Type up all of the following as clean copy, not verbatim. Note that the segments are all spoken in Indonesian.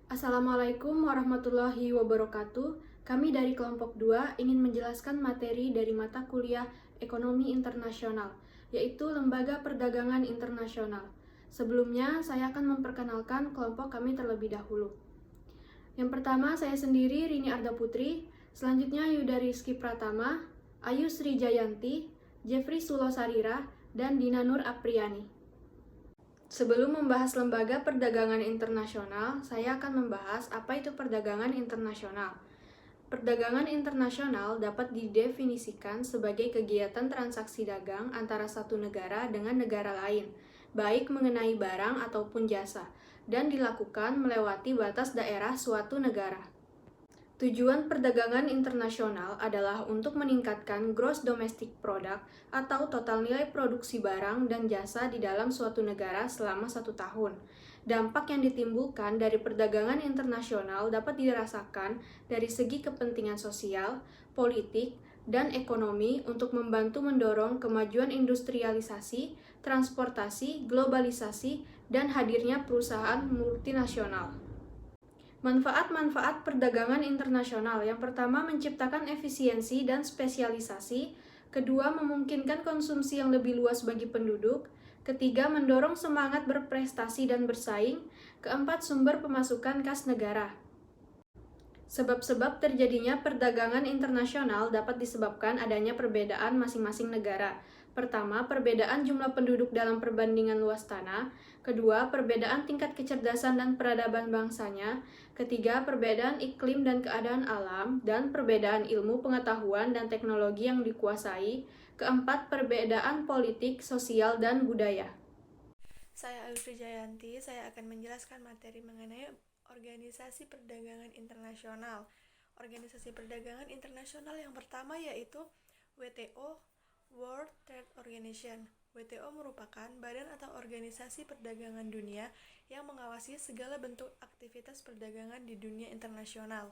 Assalamualaikum warahmatullahi wabarakatuh. Kami dari kelompok 2 ingin menjelaskan materi dari mata kuliah Ekonomi Internasional, yaitu Lembaga Perdagangan Internasional. Sebelumnya, saya akan memperkenalkan kelompok kami terlebih dahulu. Yang pertama, saya sendiri Rini Arda Putri, selanjutnya Yuda Rizky Pratama, Ayu Sri Jayanti, Jeffrey Sulosarira, dan Dina Nur Apriani. Sebelum membahas lembaga perdagangan internasional, saya akan membahas apa itu perdagangan internasional. Perdagangan internasional dapat didefinisikan sebagai kegiatan transaksi dagang antara satu negara dengan negara lain, baik mengenai barang ataupun jasa, dan dilakukan melewati batas daerah suatu negara. Tujuan perdagangan internasional adalah untuk meningkatkan gross domestic product atau total nilai produksi barang dan jasa di dalam suatu negara selama 1 tahun. Dampak yang ditimbulkan dari perdagangan internasional dapat dirasakan dari segi kepentingan sosial, politik, dan ekonomi untuk membantu mendorong kemajuan industrialisasi, transportasi, globalisasi, dan hadirnya perusahaan multinasional. Manfaat-manfaat perdagangan internasional. Yang pertama, menciptakan efisiensi dan spesialisasi. Kedua, memungkinkan konsumsi yang lebih luas bagi penduduk. Ketiga, mendorong semangat berprestasi dan bersaing. Keempat, sumber pemasukan kas negara. Sebab-sebab terjadinya perdagangan internasional dapat disebabkan adanya perbedaan masing-masing negara. Pertama, perbedaan jumlah penduduk dalam perbandingan luas tanah. Kedua, perbedaan tingkat kecerdasan dan peradaban bangsanya. Ketiga, perbedaan iklim dan keadaan alam. Dan perbedaan ilmu, pengetahuan, dan teknologi yang dikuasai. Keempat, perbedaan politik, sosial, dan budaya. Saya Ayu Sri Jayanti, saya akan menjelaskan materi mengenai organisasi perdagangan internasional. Organisasi perdagangan internasional yang pertama yaitu WTO, World Trade Organization. WTO merupakan badan atau organisasi perdagangan dunia yang mengawasi segala bentuk aktivitas perdagangan di dunia internasional.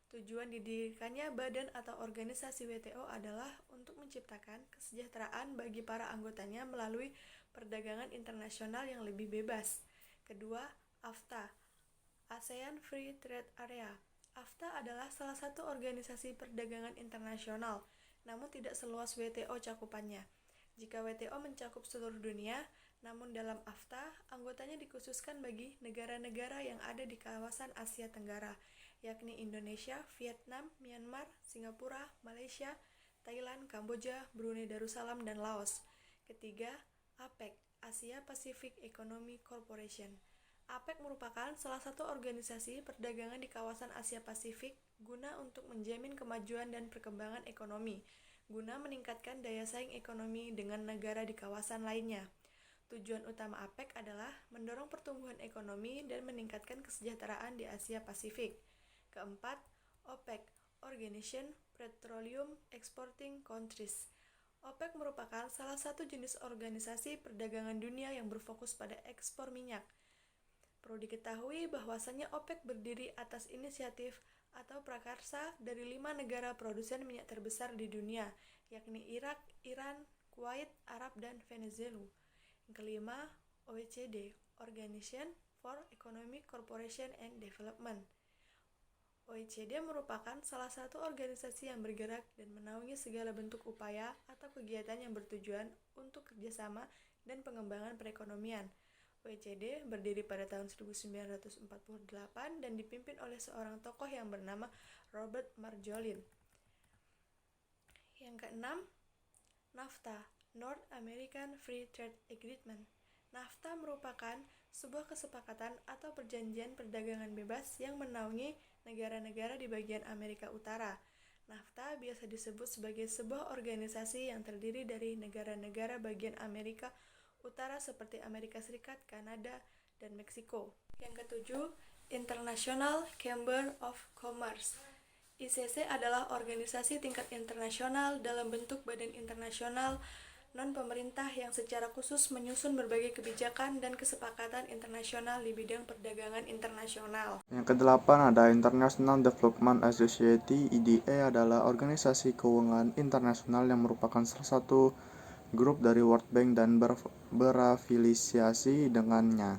Tujuan didirikannya badan atau organisasi WTO adalah untuk menciptakan kesejahteraan bagi para anggotanya melalui perdagangan internasional yang lebih bebas. Kedua, AFTA, ASEAN Free Trade Area. AFTA adalah salah satu organisasi perdagangan internasional, namun tidak seluas WTO cakupannya. Jika WTO mencakup seluruh dunia, namun dalam AFTA, anggotanya dikhususkan bagi negara-negara yang ada di kawasan Asia Tenggara, yakni Indonesia, Vietnam, Myanmar, Singapura, Malaysia, Thailand, Kamboja, Brunei Darussalam, dan Laos. Ketiga, APEC, Asia Pacific Economic Corporation. APEC merupakan salah satu organisasi perdagangan di kawasan Asia Pasifik guna untuk menjamin kemajuan dan perkembangan ekonomi, guna meningkatkan daya saing ekonomi dengan negara di kawasan lainnya. Tujuan utama APEC adalah mendorong pertumbuhan ekonomi dan meningkatkan kesejahteraan di Asia Pasifik. Keempat, OPEC, Organization Petroleum Exporting Countries. OPEC merupakan salah satu jenis organisasi perdagangan dunia yang berfokus pada ekspor minyak. Perlu diketahui bahwasannya OPEC berdiri atas inisiatif atau prakarsa dari 5 negara produsen minyak terbesar di dunia, yakni Irak, Iran, Kuwait, Arab, dan Venezuela. Yang kelima, OECD, Organization for Economic Cooperation and Development. OECD merupakan salah satu organisasi yang bergerak dan menaungi segala bentuk upaya atau kegiatan yang bertujuan untuk kerjasama dan pengembangan perekonomian. OECD berdiri pada tahun 1948 dan dipimpin oleh seorang tokoh yang bernama Robert Marjolin. Yang keenam, NAFTA, North American Free Trade Agreement. NAFTA merupakan sebuah kesepakatan atau perjanjian perdagangan bebas yang menaungi negara-negara di bagian Amerika Utara. NAFTA biasa disebut sebagai sebuah organisasi yang terdiri dari negara-negara bagian Amerika Utara seperti Amerika Serikat, Kanada, dan Meksiko. Yang ketujuh, International Chamber of Commerce. ICC adalah organisasi tingkat internasional dalam bentuk badan internasional non-pemerintah yang secara khusus menyusun berbagai kebijakan dan kesepakatan internasional di bidang perdagangan internasional. Yang kedelapan ada International Development Association. IDA adalah organisasi keuangan internasional yang merupakan salah satu grup dari World Bank dan berafiliasi dengannya.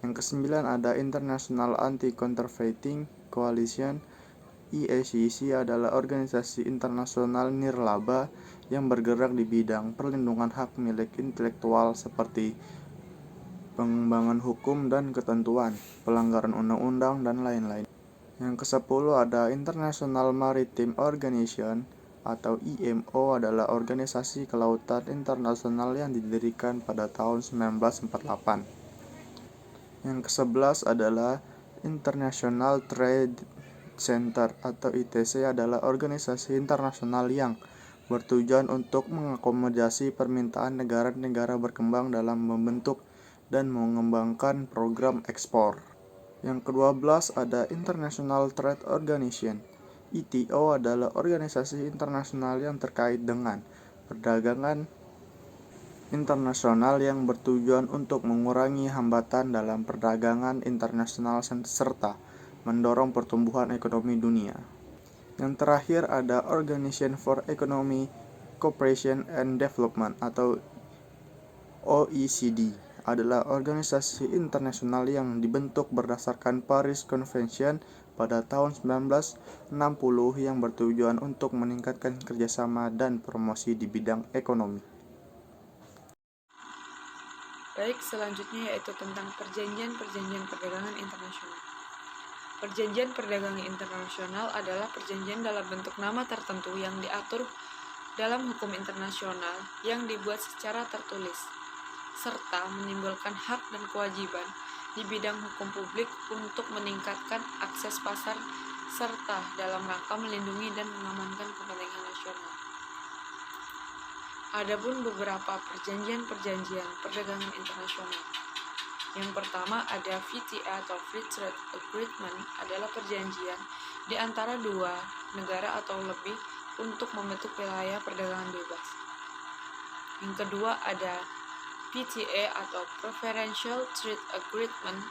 Yang kesembilan ada International Anti-Counterfeiting Coalition. IACC adalah organisasi internasional nirlaba yang bergerak di bidang perlindungan hak milik intelektual seperti pengembangan hukum dan ketentuan, pelanggaran undang-undang, dan lain-lain. Yang ke-10 ada International Maritime Organization atau IMO adalah organisasi kelautan internasional yang didirikan pada tahun 1948. Yang ke-11 adalah International Trade Center atau ITC adalah organisasi internasional yang bertujuan untuk mengakomodasi permintaan negara-negara berkembang dalam membentuk dan mengembangkan program ekspor. Yang ke-12 ada International Trade Organization. ITO adalah organisasi internasional yang terkait dengan perdagangan internasional yang bertujuan untuk mengurangi hambatan dalam perdagangan internasional serta mendorong pertumbuhan ekonomi dunia. Yang terakhir ada Organization for Economic Cooperation and Development atau OECD. Adalah organisasi internasional yang dibentuk berdasarkan Paris Convention pada tahun 1960 yang bertujuan untuk meningkatkan kerjasama dan promosi di bidang ekonomi. Baik, selanjutnya yaitu tentang perjanjian perdagangan internasional. Perjanjian perdagangan internasional adalah perjanjian dalam bentuk nama tertentu yang diatur dalam hukum internasional yang dibuat secara tertulis, serta menimbulkan hak dan kewajiban di bidang hukum publik untuk meningkatkan akses pasar serta dalam rangka melindungi dan mengamankan kepentingan nasional. Adapun beberapa perjanjian perdagangan internasional. Yang pertama ada VTA atau Free Trade Agreement adalah perjanjian di antara dua negara atau lebih untuk membentuk wilayah perdagangan bebas. Yang kedua ada PTA atau Preferential Trade Agreement.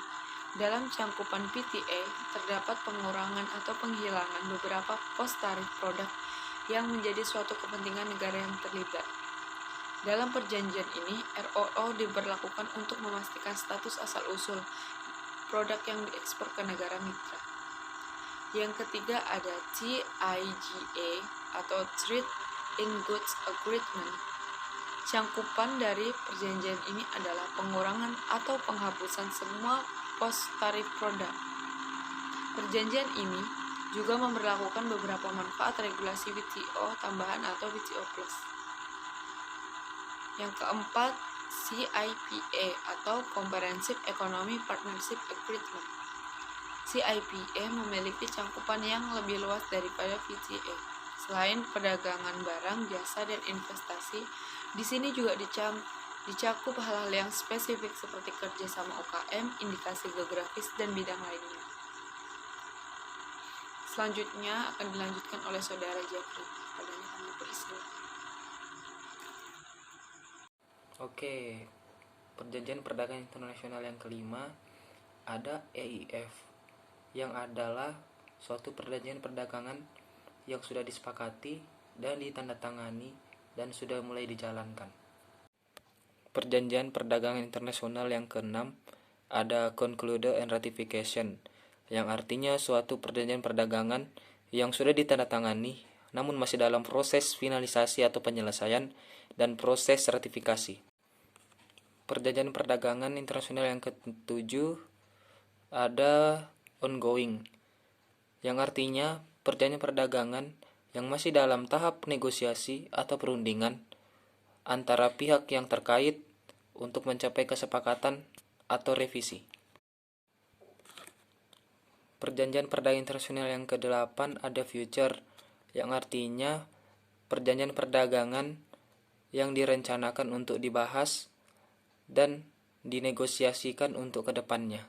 Dalam cangkupan PTA terdapat pengurangan atau penghilangan beberapa pos tarif produk yang menjadi suatu kepentingan negara yang terlibat. Dalam perjanjian ini, ROO diberlakukan untuk memastikan status asal-usul produk yang diekspor ke negara mitra. Yang ketiga ada TIGA atau Trade in Goods Agreement. Cangkupan dari perjanjian ini adalah pengurangan atau penghapusan semua pos tarif produk. Perjanjian ini juga memberlakukan beberapa manfaat regulasi WTO tambahan atau WTO plus. Yang keempat, CIPA atau Comprehensive Economic Partnership Agreement. CIPA memiliki cangkupan yang lebih luas daripada VTA. Selain perdagangan barang, jasa, dan investasi, di sini juga dicakup hal-hal yang spesifik seperti kerjasama UKM, indikasi geografis, dan bidang lainnya. Selanjutnya akan dilanjutkan oleh Saudara Jeffrey. Padanya kami persilakan. Oke, perjanjian perdagangan internasional yang kelima ada EIF, yang adalah suatu perjanjian perdagangan yang sudah disepakati dan ditandatangani dan sudah mulai dijalankan. Perjanjian perdagangan internasional yang keenam ada Concluded and Ratification, yang artinya suatu perjanjian perdagangan yang sudah ditandatangani namun masih dalam proses finalisasi atau penyelesaian dan proses ratifikasi. Perjanjian perdagangan internasional yang ketujuh ada ongoing, yang artinya perjanjian perdagangan yang masih dalam tahap negosiasi atau perundingan antara pihak yang terkait untuk mencapai kesepakatan atau revisi. Perjanjian perdagangan internasional yang ke-8 ada future, yang artinya perjanjian perdagangan yang direncanakan untuk dibahas dan dinegosiasikan untuk kedepannya.